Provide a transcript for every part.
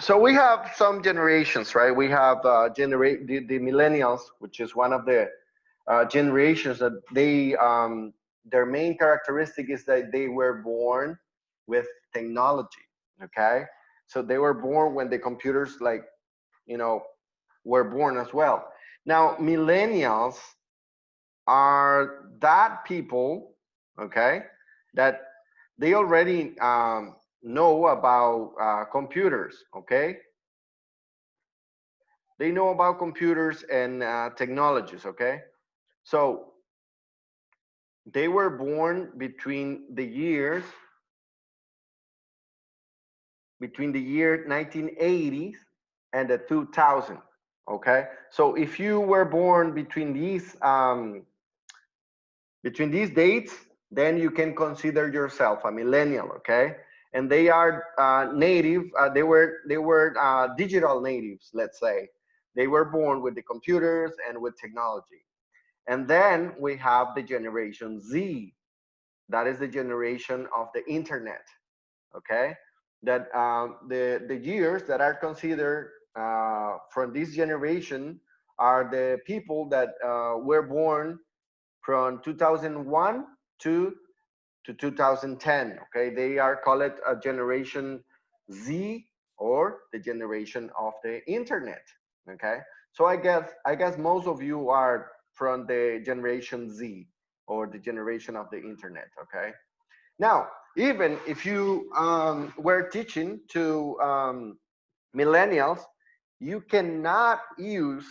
So we have some generations, right? We have the millennials, which is one of the generations that their main characteristic is that they were born with technology. Okay, so they were born when the computers, like, you know, were born as well. Now millennials are that people, okay, that they already know about computers. Okay, they know about computers and technologies. Okay, so they were born between the year 1980s and the 2000. Okay, so if you were born between these dates, then you can consider yourself a millennial. Okay, and they are native. They were digital natives. Let's say they were born with the computers and with technology. And then we have the generation Z. That is the generation of the internet. Okay, that the years that are considered from this generation are the people that were born from 2001 to 2010. Okay, they are called a generation Z, or the generation of the internet. Okay, so I guess most of you are from the generation Z, or the generation of the internet. Okay, now even if you were teaching to millennials, you cannot use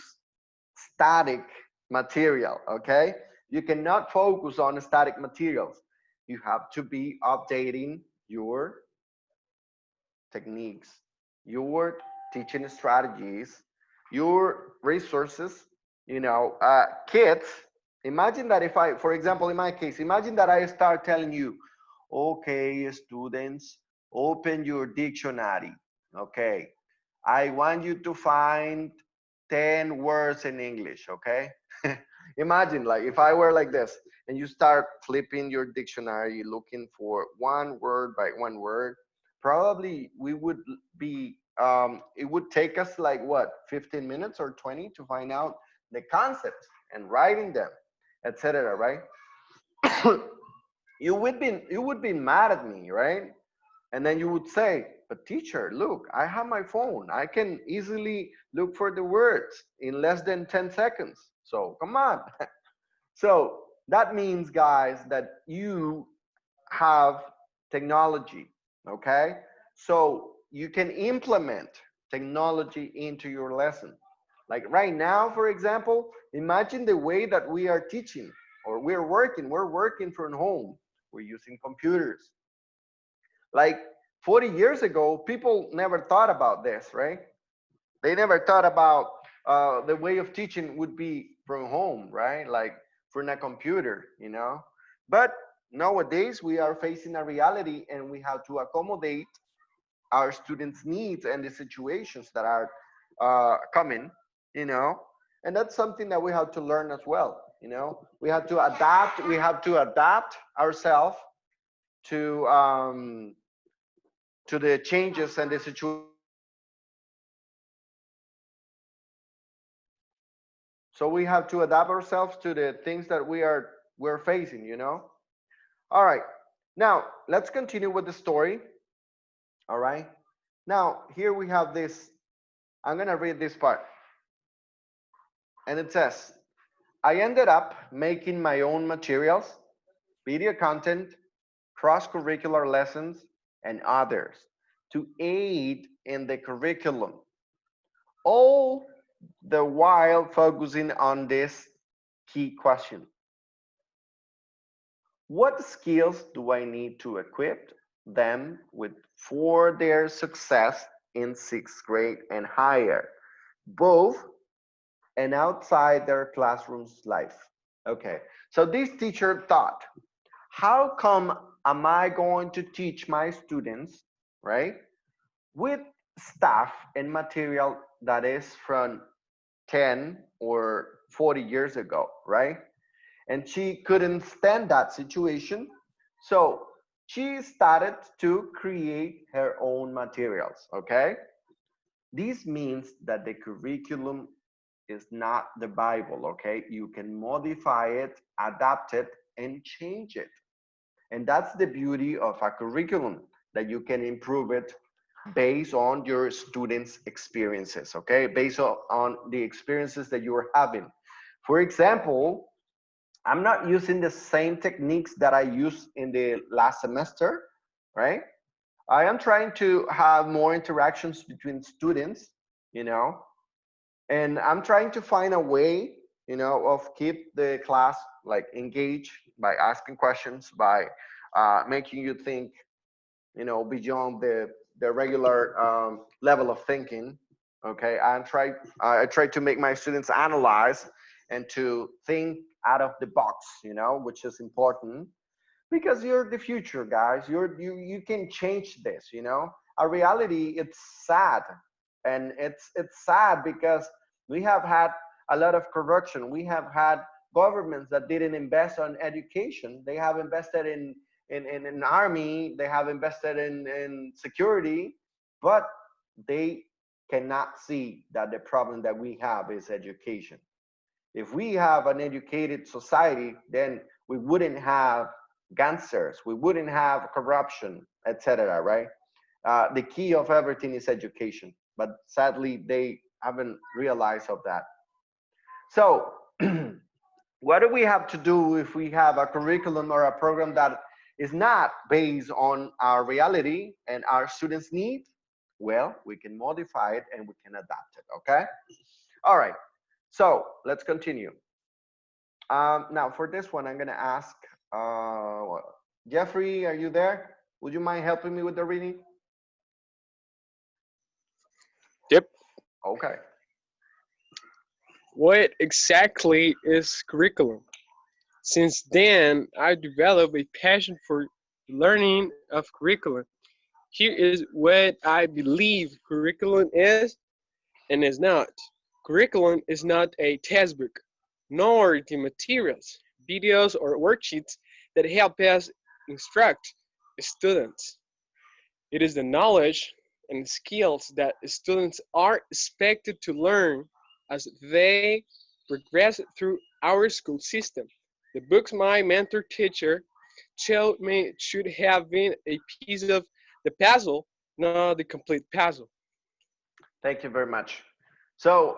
static material. Okay, you cannot focus on static materials. You have to be updating your techniques, your teaching strategies, your resources. Kids, imagine that if I, for example, in my case, imagine that I start telling you, okay, students, open your dictionary. Okay, I want you to find 10 words in English. Okay, imagine, like, if I were like this, and you start flipping your dictionary looking for one word by one word, probably we would be it would take us like what, 15 minutes or 20 to find out the concepts and writing them, etc. Right? You would be mad at me, right? And then you would say, but teacher, look, I have my phone, I can easily look for the words in less than 10 seconds, so come on. So that means, guys, that you have technology. Okay, so you can implement technology into your lesson. Like right now, for example, imagine the way that we are teaching, or we're working from home. We're using computers. Like 40 years ago, people never thought about this, right? They never thought about the way of teaching would be from home, right? Like from a computer. But nowadays, we are facing a reality, and we have to accommodate our students' needs and the situations that are coming, you know. And that's something that we have to learn as well. We have to adapt. We have to adapt ourselves to um, to the changes and the situations that are so we have to adapt ourselves to the things that we're facing. All right, now let's continue with the story. All right, now here we have this. I'm gonna read this part, and it says, I ended up making my own materials, video content, cross-curricular lessons, and others to aid in the curriculum, all the while focusing on this key question: what skills do I need to equip them with for their success in sixth grade and higher, both and outside their classroom's life? Okay, so this teacher thought, how come am I going to teach my students, right, with stuff and material that is from 10 or 40 years ago, right? And she couldn't stand that situation. So she started to create her own materials. Okay. This means that the curriculum is not the Bible, okay? You can modify it, adapt it, and change it. And that's the beauty of a curriculum, that you can improve it based on your students' experiences, okay? Based on the experiences that you are having. For example, I'm not using the same techniques that I used in the last semester, right? I am trying to have more interactions between students, you know, and I'm trying to find a way, of keep the class like engaged by asking questions, by making you think, beyond the regular level of thinking. Okay, I try to make my students analyze and to think out of the box, which is important because you're the future, guys. You can change this. A reality, it's sad, and it's sad because we have had a lot of corruption. We have had governments that didn't invest on education. They have invested in army. They have invested in security, but they cannot see that the problem that we have is education. If we have an educated society, then we wouldn't have gangsters, we wouldn't have corruption, etc. Right? The key of everything is education, but sadly, they haven't realized of that. So, what do we have to do if we have a curriculum or a program that is not based on our reality and our students' need? Well, we can modify it and we can adapt it. Okay. All right. So let's continue. Now for this one, I'm gonna ask Jeffrey, are you there? Would you mind helping me with the reading? Yep. Okay. What exactly is curriculum? Since then, I developed a passion for learning of curriculum. Here is what I believe curriculum is and is not. Curriculum is not a textbook, nor the materials, videos, or worksheets that help us instruct students. It is the knowledge and skills that students are expected to learn as they progress through our school system. The books my mentor teacher showed me should have been a piece of the puzzle, not the complete puzzle. Thank you very much. So,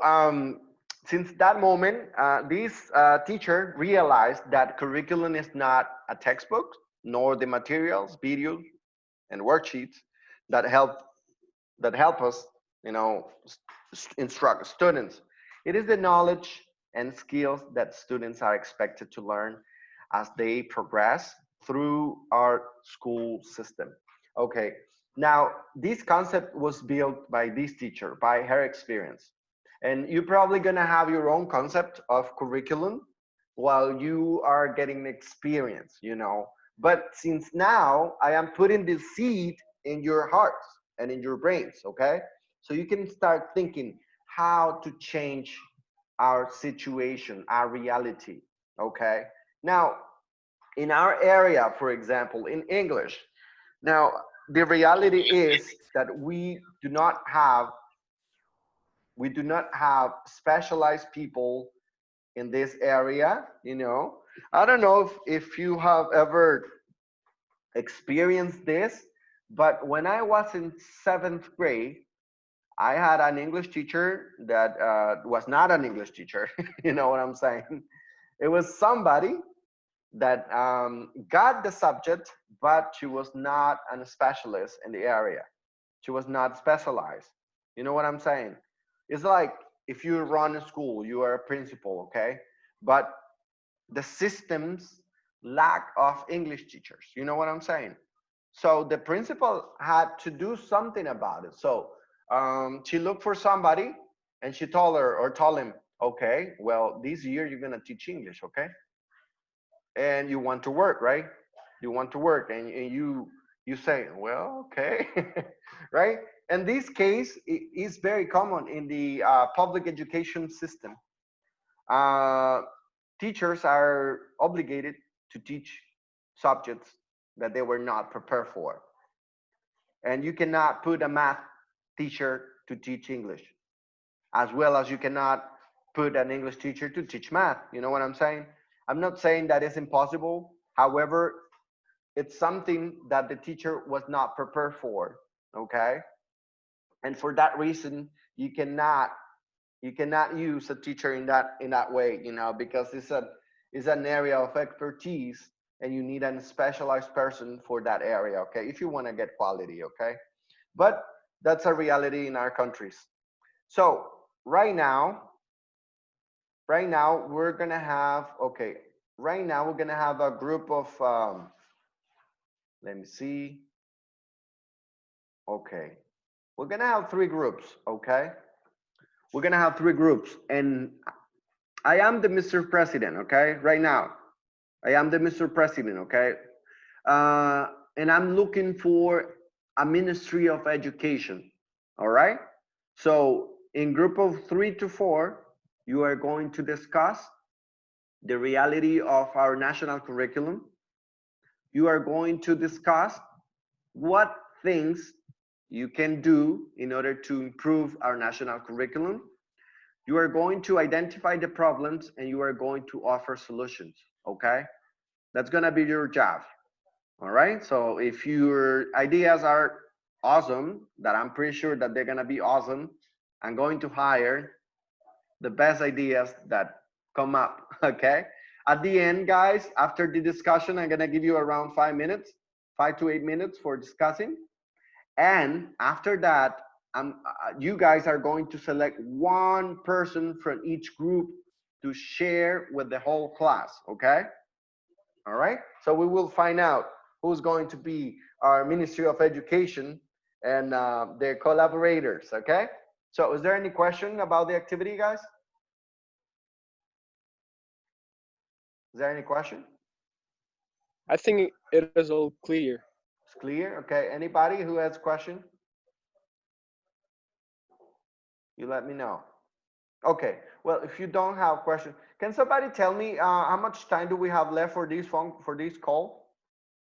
since that moment, this teacher realized that curriculum is not a textbook, nor the materials, videos, and worksheets that help us, instruct students. It is the knowledge and skills that students are expected to learn as they progress through our school system. Okay, now this concept was built by this teacher, by her experience. And you're probably gonna have your own concept of curriculum while you are getting experience. But since now I am putting the seed in your hearts and in your brains, okay? So you can start thinking how to change our situation, our reality, okay? Now, in our area, for example, in English, now the reality is that we do not have specialized people in this area. I don't know if you have ever experienced this, but when I was in seventh grade, I had an English teacher that was not an English teacher. You know what I'm saying? It was somebody that got the subject, but she was not a specialist in the area. She was not specialized. You know what I'm saying? It's like if you run a school, you are a principal, okay? But the systems lack of English teachers. You know what I'm saying? So the principal had to do something about it. So she looked for somebody and she told him, okay, well, this year you're going to teach English, okay? And you want to work, right? You want to work, and you say, well, okay. Right? And this case is very common in the public education system. uh, Teachers are obligated to teach subjects that they were not prepared for, and you cannot put a math teacher to teach English, as well as you cannot put an English teacher to teach math. You know what I'm saying? I'm not saying that it's impossible. However, it's something that the teacher was not prepared for. Okay, and for that reason, you cannot use a teacher in that way. You know, because it's an area of expertise, and you need a specialized person for that area. Okay, if you want to get quality. Okay, but that's a reality in our countries. So right now, we're gonna have, okay. Right now we're gonna have a group of let me see. Okay, we're gonna have three groups. Okay, we're gonna have three groups, and I am the Mr. President. Okay, right now I am the Mr. President. Okay, uh, and I'm looking for a Ministry of Education. All right. So in group of 3 to 4, you are going to discuss the reality of our national curriculum. You are going to discuss what things you can do in order to improve our national curriculum. You are going to identify the problems and you are going to offer solutions. Okay? That's going to be your job. All right? So if your ideas are awesome, that I'm pretty sure that they're going to be awesome, I'm going to hire the best ideas that come up. Okay, at the end, guys, after the discussion, I'm gonna give you around 5 minutes, 5 to 8 minutes for discussing, and after that, you guys are going to select one person from each group to share with the whole class. Okay, all right, so we will find out who's going to be our Ministry of Education and their collaborators. Okay, so is there any question about the activity, guys? Is there any question? I think it is all clear. It's clear. Okay. Anybody who has question, you let me know. Okay. Well, if you don't have question, can somebody tell me how much time do we have left for this phone for this call?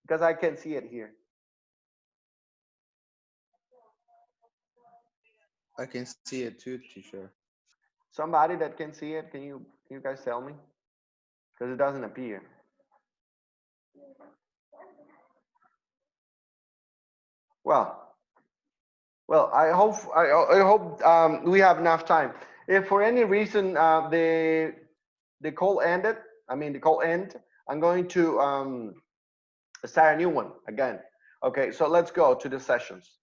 Because I can't see it here. I can see it too, teacher. Somebody that can see it, can you guys tell me? Because it doesn't appear. Well, I hope we have enough time. If for any reason the call ended, I mean the call end, I'm going to start a new one again. Okay, so let's go to the sessions.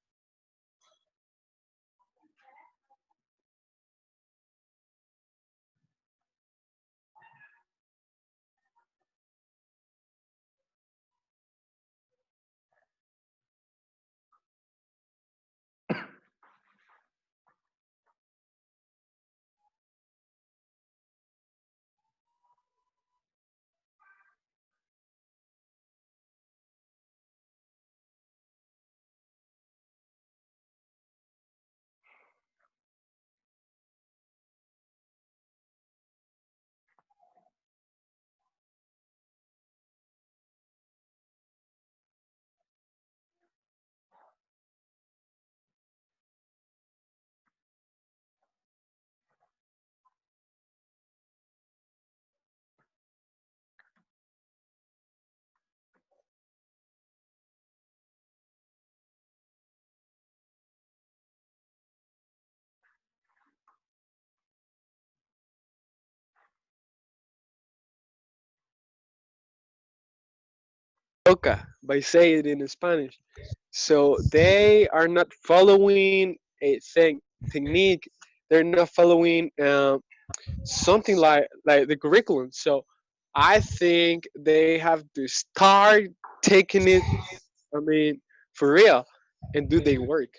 Loca, by saying it in Spanish. So they are not following a technique. They're not following something like the curriculum. So I think they have to start taking it. I mean, for real, and do their work.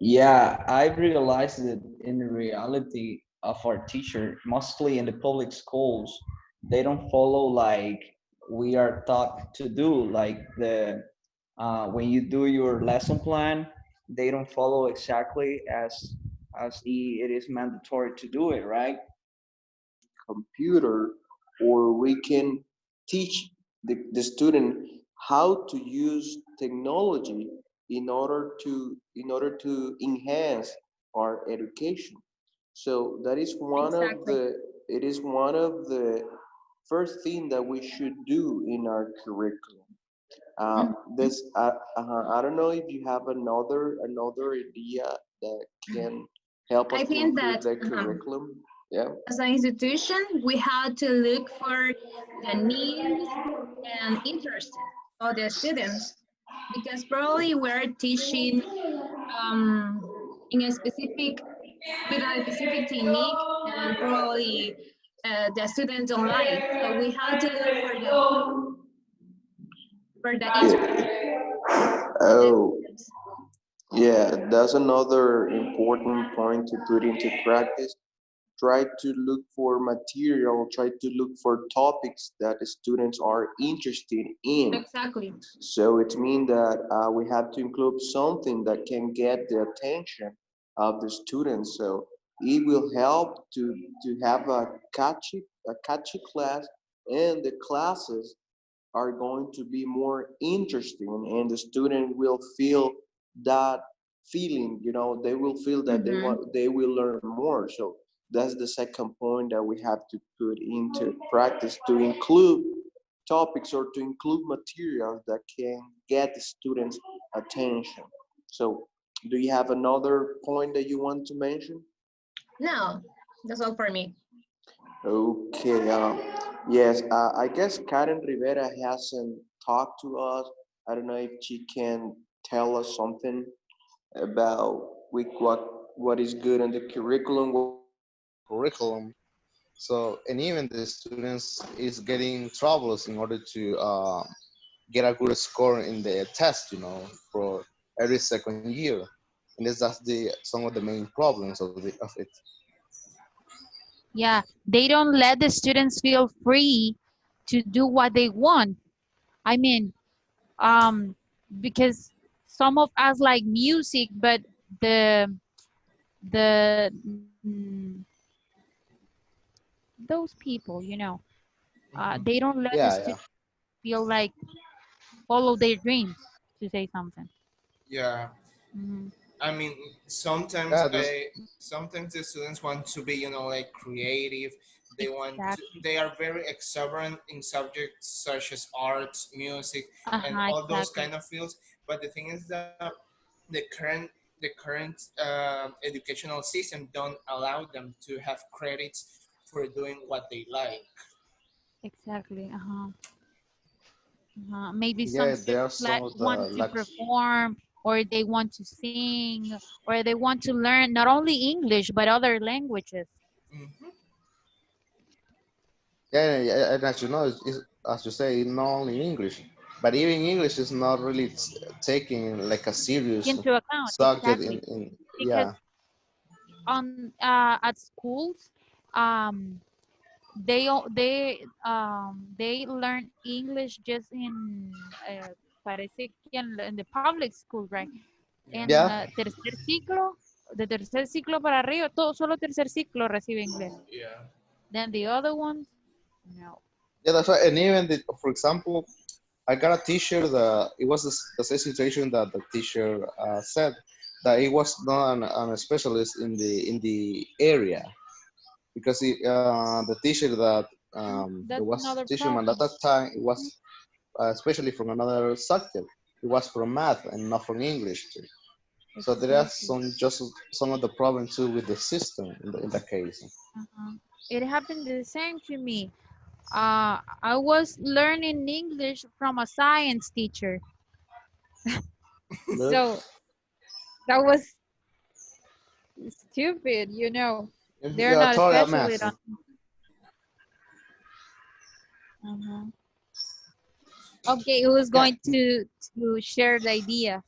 Yeah, I've realized that in the reality of our teacher, mostly in the public schools, they don't follow like we are taught to do. Like when you do your lesson plan, they don't follow exactly it is mandatory to do it, right? Computer, or we can teach the student how to use technology in order to enhance our education. So that is one of Exactly. the first thing that we should do in our curriculum. Mhm. This I don't know if you have another idea that can help us I to think improve that the curriculum. Yeah. as an institution, we have to look for the needs and interests of the students because probably we're teaching in a specific with a specific technique and probably the students don't like. So we have to look for the interest Yeah. of the Oh, students. yeah. That's another important point to put into practice. Try to look for material. Try to look for topics that the students are interested in. Exactly. So it means that we have to include something that can get the attention of the students. So it will help to have a catchy class, and the classes are going to be more interesting, and the student will feel that feeling. They will feel that Mm-hmm. they will learn more. So that's the second point that we have to put into practice, to include topics or to include materials that can get the students attention. So do you have another point that you want to mention? No, that's all for me. Okay. Yes, I guess Karen Rivera hasn't talked to us. I don't know if she can tell us something about what is good in the curriculum. Curriculum. So, and even the students is getting troubles in order to get a good score in the test, for every second year. And that's the some of the main problems of it. Yeah, they don't let the students feel free to do what they want. I mean, um, because some of us like music, but the those people, Mhm. they don't let the Yeah, yeah, students feel like follow their dreams, to say something. Yeah, Mhm. I mean, sometimes yeah. This, sometimes the students want to be, like creative. Exactly. They are very exuberant in subjects such as arts, music, and Uh-huh, all those exactly. kind of fields. But the thing is that the current the current educational system don't allow them to have credits for doing what they like. Exactly. Uh-huh. Maybe some yeah, there are students some of the want to like. perform, or they want to sing, or they want to learn not only English but other languages. Hmm. Yeah, yeah, and as you know, as you say, not only English, but even English is not really taking like a serious Into account, subject exactly, in because yeah. at schools, um, they learn English just parece que en the public school, right? Yeah. En Yeah, tercer ciclo, de tercer ciclo para arriba, todo solo tercer ciclo recibe inglés. Yeah. Then the other ones, no. yeah, that's right. And even for example, I got a teacher that it was the same situation that the teacher said that he was not an specialist in the area, because the teacher that there That's was another teaching him at problem. that time, it was especially from another subject. It was from math and not from English too. So there are Exactly. some of the problems too with the system in that case. Uh-huh. It happened the same to me. I was learning English from a science teacher. Look, So that was stupid, They're yeah, not totally a specialists mess. on. Uh-huh. Okay, who's Yeah, going to share the idea?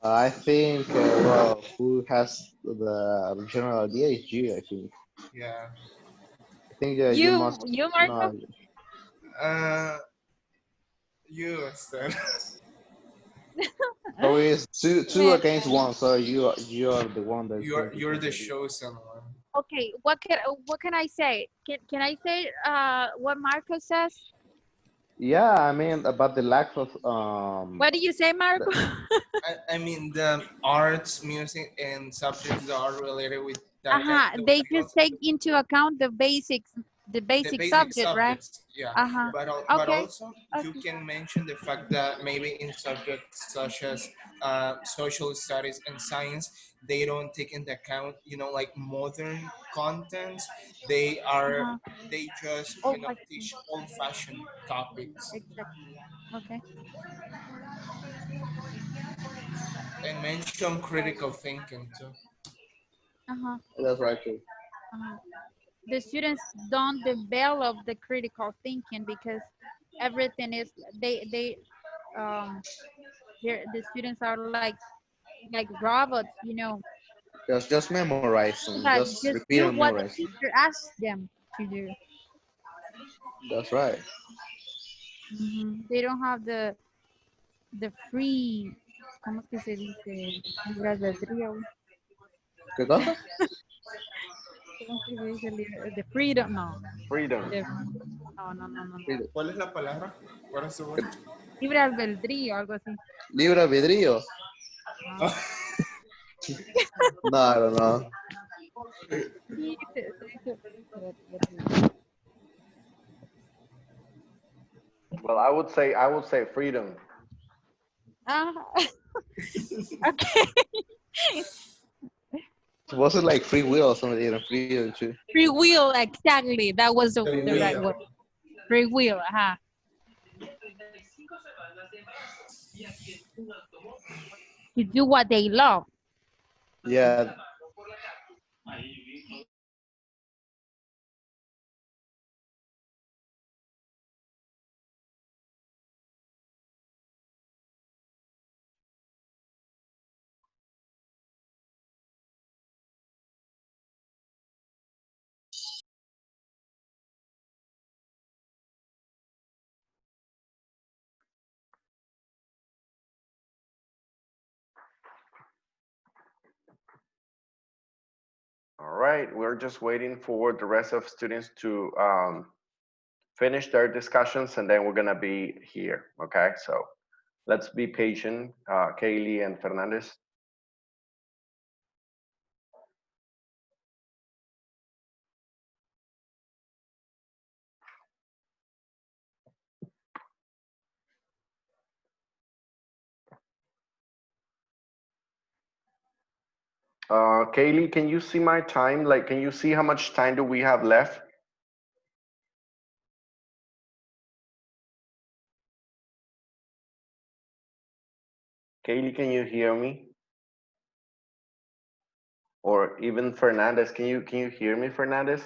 I think well, who has the general idea is you. Yeah. I think you You, must you, Marco? know. Uh, you said. So it's two Man. against one. So you are the one that's going to You're take the the idea. chosen one. Okay, what can I say? Can I say what Marco says? Yeah, I mean about the lack of What do you say, Marco? I mean the arts, music, and subjects that are related with that those They kind just of take into account the basics, the the basic basic subject, right? subjects, yeah. Uh-huh. But Okay. also you Okay. can mention the fact that maybe in subjects such as social studies and science, they don't take into account, like modern contents. They are Uh-huh. they just Oh, I see. teach old-fashioned topics Exactly. Okay. and mention critical thinking too. Uh-huh. that's right too. Uh-huh. The students don't develop the critical thinking because everything is they um the students are like robots, you know. Just memorize and Yeah, just just repeat do and what the memorize. teacher asks them to do. That's right. They don't have the free, ¿cómo es que se dice? Libre albedrío. ¿Qué cosa? ¿Cómo es que se dice the freedom? No. Freedom. No. ¿Cuál es la palabra? What is the word? Libre albedrío, algo así. Libre albedrío. Ah. No, I don't know. Sí, Well, I would say freedom. ah, okay. Was it like free will or something? Freedom too. Free will, exactly. That was The the right wheel. word. Free will, to do what they love. Yeah. All right, we're just waiting for the rest of students to finish their discussions, and then we're gonna be here. Okay, so let's be patient, Kaylee and Fernandez. Kaylee, can you see my time? Like, can you see how much time do we have left? Kaylee, can you hear me? Or even Fernandez, can you hear me, Fernandez?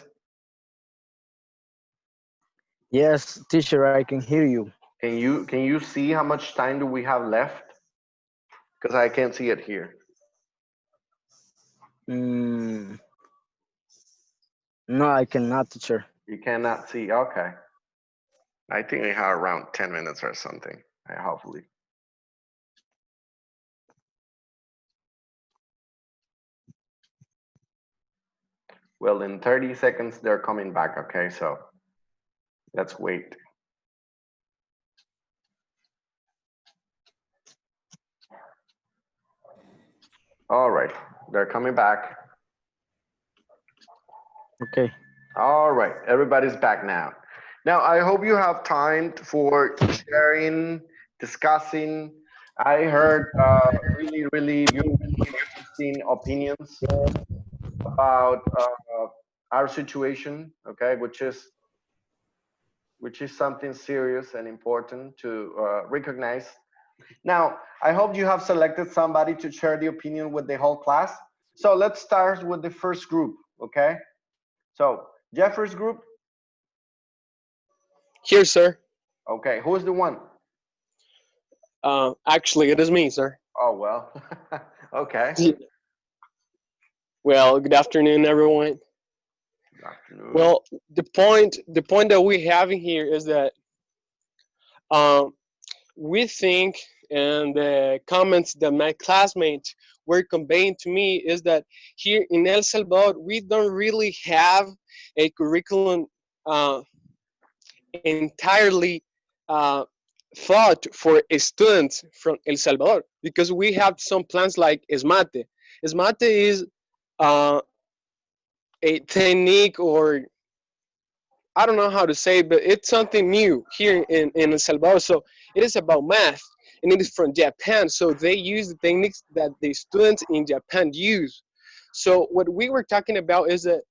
Yes, teacher, I can hear you. Can you see how much time do we have left? Because I can't see it here. Mm, no, I cannot, teacher. You cannot see. Okay. I think we have around 10 minutes or something. Hopefully. Well, in 30 seconds, they're coming back. Okay, so let's wait. All right, they're coming back. Okay. All right, everybody's back now. Now, I hope you have time for sharing, discussing. I heard really, really beautiful and interesting opinions about our situation, okay, which is something serious and important to recognize. Now, I hope you have selected somebody to share the opinion with the whole class. So let's start with the first group, okay? So Jeffers group, Here, sir. okay, who's the one? Actually, it is me, sir. Oh, well, okay. Well, good afternoon, everyone. Good afternoon. Well, the point that we have in here is that we think, and the comments that my classmates were conveying to me is that here in El Salvador we don't really have a curriculum entirely uh, thought for students from El Salvador, because we have some plans like Esmate. Esmate is uh, a technique, or I don't know how to say, but it's something new here in El Salvador. So it is about math, and it is from Japan. So they use the techniques that the students in Japan use. So what we were talking about is that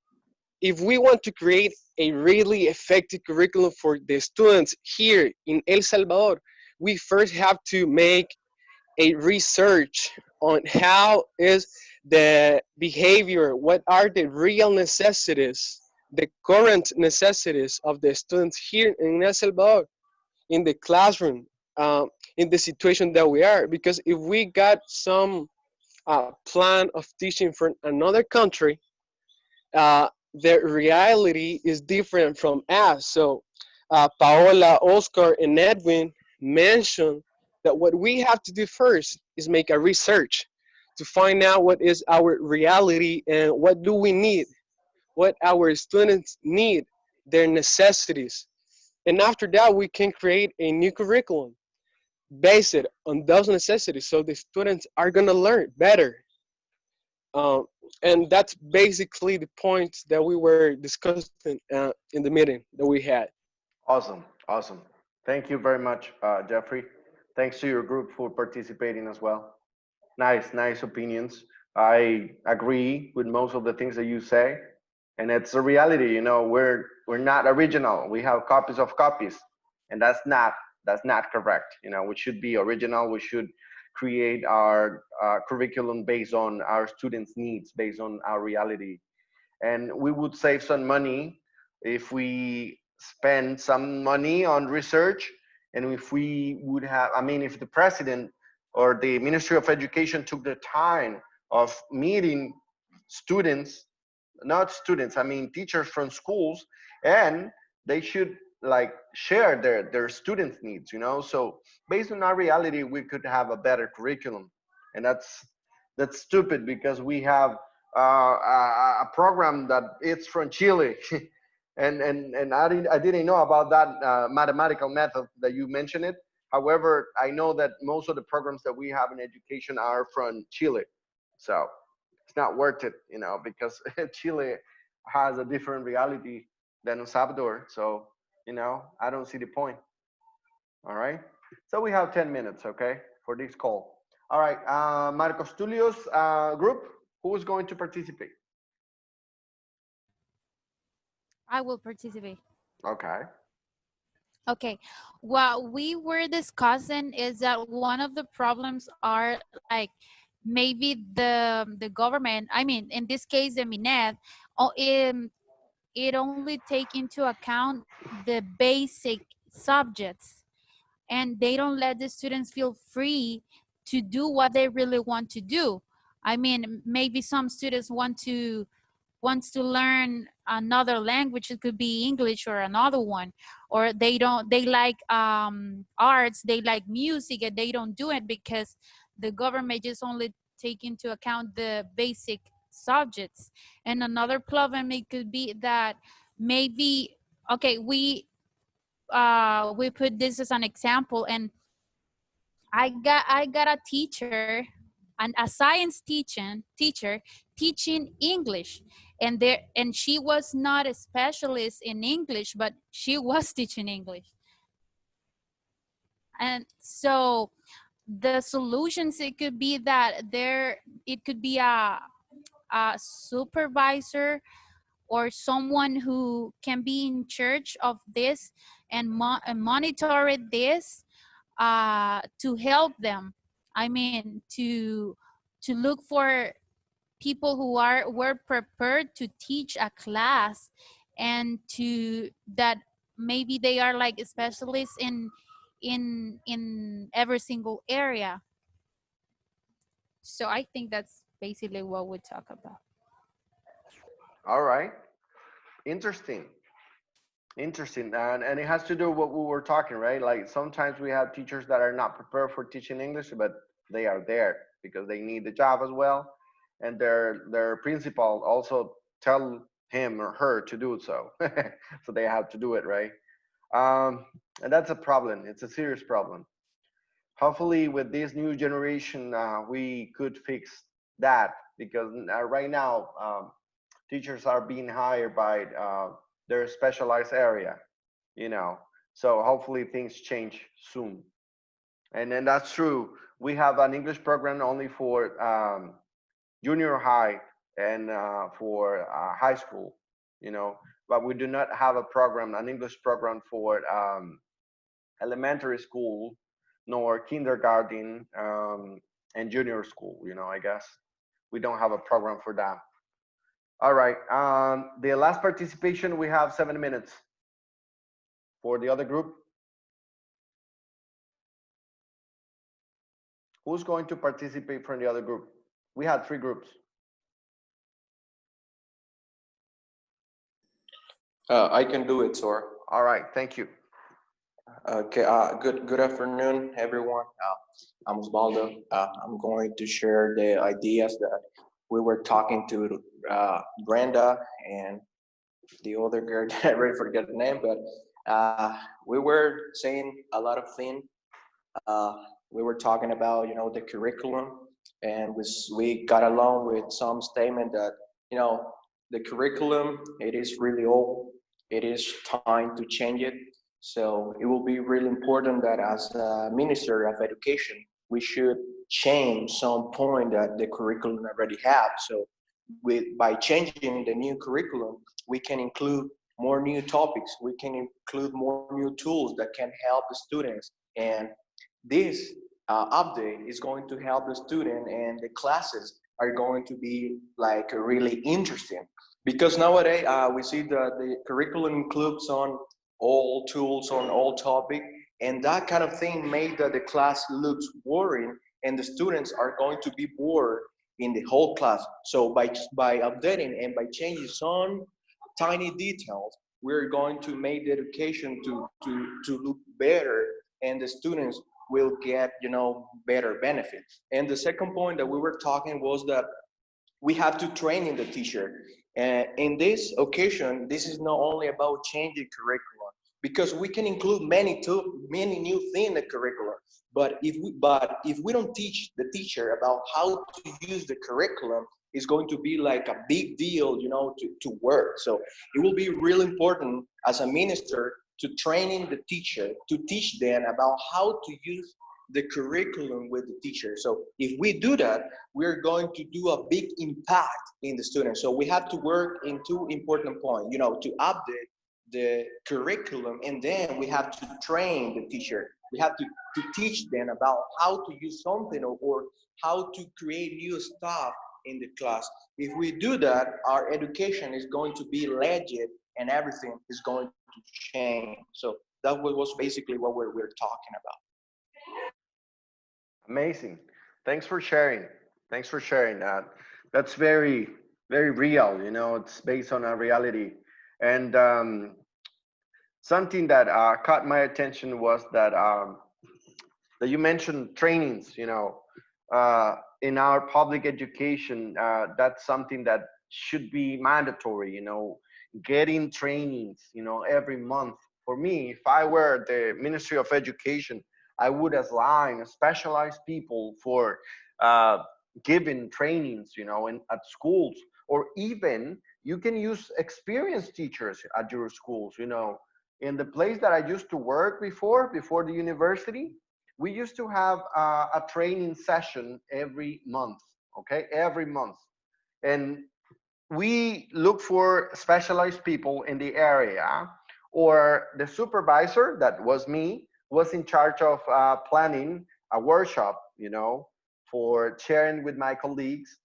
if we want to create a really effective curriculum for the students here in El Salvador, we first have to make a research on how is the behavior, what are the real necessities, the current necessities of the students here in El Salvador, in the classroom, in the situation that we are. Because if we got some plan of teaching from another country, the reality is different from us. So Paola, Oscar, and Edwin mentioned that what we have to do first is make a research to find out what is our reality and what do we need, what our students need, their necessities. And after that, we can create a new curriculum based on those necessities so the students are going to learn better. Um, and that's basically the points that we were discussing in the meeting that we had. Awesome, awesome. Thank you very much, Jeffrey. Thanks to your group for participating as well. Nice, nice opinions. I agree with most of the things that you say, and it's a reality. You know, we're not original. We have copies of copies, and that's not correct. You know, we should be original. We should create our curriculum based on our students' needs, based on our reality, and we would save some money if we spend some money on research, and if we would have, I mean, if the president or the Ministry of Education took the time of meeting students, not students, I mean teachers from schools, and they should like share their students needs, you know. So based on our reality we could have a better curriculum, and that's stupid because we have a program that it's from Chile. And I didn't know about that mathematical method that you mentioned it. However, I know that most of the programs that we have in education are from Chile, so it's not worth it, you know, because Chile has a different reality than El Salvador. So, you know, I don't see the point. All right. So we have 10 minutes, okay, for this call. All right. Marcos Tulio's group, who is going to participate? I will participate. Okay. Okay. What we were discussing is that one of the problems are like maybe the government, I mean, in this case, the MINED, oh, it only take into account the basic subjects, and they don't let the students feel free to do what they really want to do. I mean, maybe some students wants to learn another language. It could be English or another one, or they like arts, they like music, and they don't do it because the government just only take into account the basic subjects. And another problem, it could be that maybe, okay, we put this as an example, and I got a teacher, and a science teacher teaching English, and she was not a specialist in English, but she was teaching English. And so the solutions, it could be that it could be a supervisor or someone who can be in charge of this and and monitor this to help them. I mean, to look for people who were prepared to teach a class, and to that maybe they are like specialists in every single area. So I think that's basically what we talk about. All right. Interesting. Interesting. And it has to do with what we were talking, right? Like sometimes we have teachers that are not prepared for teaching English, but they are there because they need the job as well. And their principal also tell him or her to do so. So they have to do it, right? Um, And that's a problem. It's a serious problem. Hopefully, with this new generation, we could fix that because right now, teachers are being hired by their specialized area, you know. So hopefully things change soon. And then that's true. We have an English program only for junior high and for high school, you know, but we do not have a program, an English program for elementary school, nor kindergarten and junior school, you know, I guess. We don't have a program for that. All right. The last participation, we have 7 minutes for the other group. Who's going to participate from the other group? We had 3 groups. I can do it, sir. All right. Thank you. Okay. Good afternoon, everyone. I'm Osvaldo. I'm going to share the ideas that we were talking to Brenda and the other girl. I already forget the name, but we were saying a lot of things. Uh, we were talking about, the curriculum, and we got along with some statement that, the curriculum, it is really old. It is time to change it. So it will be really important that as a minister of education, we should change some point that the curriculum already have. So by changing the new curriculum, we can include more new topics. We can include more new tools that can help the students. And this update is going to help the student, and the classes are going to be like really interesting, because nowadays we see that the curriculum includes on all tools on all topic, and that kind of thing made that the class looks boring, and the students are going to be bored in the whole class. So by updating and by changing some tiny details, we're going to make the education to look better, and the students will get, better benefits. And the second point that we were talking was that we have to train in the teacher. And in this occasion, this is not only about changing curriculum, because we can include many new things in the curriculum. But if we don't teach the teacher about how to use the curriculum, it's going to be like a big deal, to work. So it will be really important as a minister to training the teacher, to teach them about how to use the curriculum with the teacher. So if we do that, we're going to do a big impact in the students. So we have to work in 2 important points, to update the curriculum, and then we have to train the teacher. We have to teach them about how to use something, or how to create new stuff in the class. If we do that, our education is going to be legit, and everything is going to change. So that was basically what we're talking about. Amazing. Thanks for sharing. Thanks for sharing that. That's very, very real. You know, it's based on a reality. And something that caught my attention was that you mentioned trainings. In our public education, that's something that should be mandatory. Getting trainings. Every month. For me, if I were the Ministry of Education, I would assign specialized people for uh, giving trainings, at schools, or even you can use experienced teachers at your schools. In the place that I used to work before the university, we used to have a training session every month. Okay, every month, and we look for specialized people in the area, or the supervisor, that was me, was in charge of planning a workshop, for sharing with my colleagues.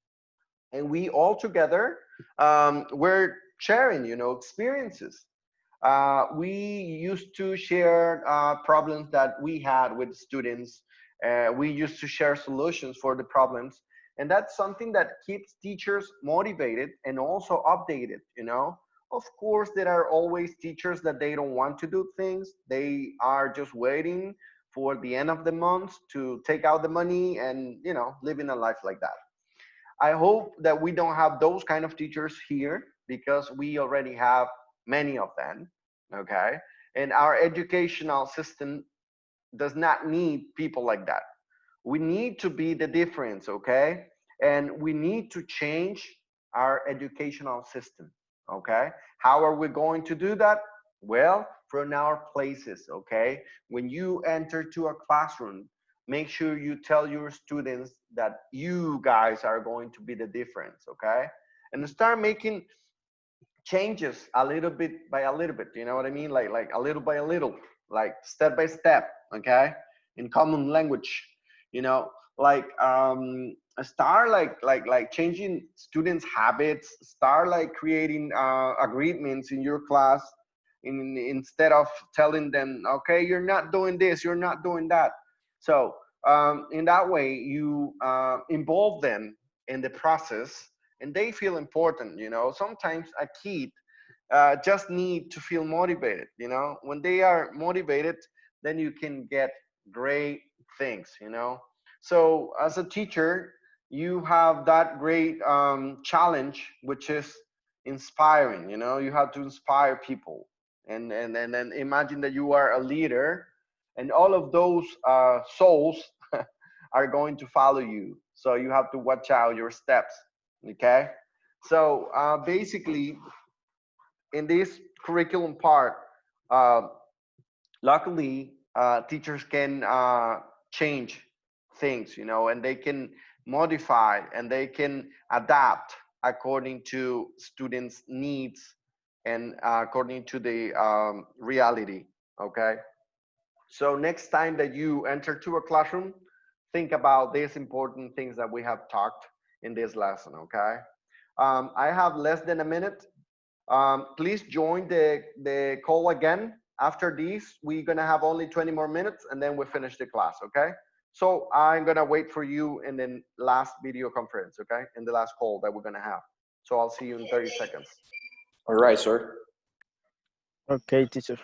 And we all together were sharing, experiences. We used to share problems that we had with students. We used to share solutions for the problems. And that's something that keeps teachers motivated and also updated. Of course, there are always teachers that they don't want to do things. They are just waiting for the end of the month to take out the money and, living a life like that. I hope that we don't have those kind of teachers here, because we already have many of them. Okay. And our educational system does not need people like that. We need to be the difference, okay? And we need to change our educational system, okay? How are we going to do that? Well, from our places, okay? When you enter to a classroom, make sure you tell your students that you guys are going to be the difference, okay? And start making changes a little bit by a little bit, you know what I mean? Like a little by a little, like step by step, okay? In common language, you know, like start like changing students' habits, start like creating agreements in your class, instead of telling them, okay, you're not doing this, you're not doing that. So in that way, you involve them in the process, and they feel important. You know, sometimes a kid just need to feel motivated. You know, when they are motivated, then you can get great things. You know, so as a teacher, you have that great challenge, which is inspiring. You know, you have to inspire people, and then imagine that you are a leader, and all of those souls are going to follow you. So you have to watch out your steps. Okay. So basically, in this curriculum part, uh, luckily, teachers can change things, you know, and they can modify and they can adapt according to students' needs and according to the reality. Okay. So next time that you enter to a classroom, think about these important things that we have talked in this lesson. Okay. I have less than a minute. Please join the call again. After this, we're gonna have only 20 more minutes and then we finish the class, okay? So I'm gonna wait for you in the last video conference, okay? In the last call that we're gonna have. So I'll see you in 30 seconds. All right, sir. Okay, teacher.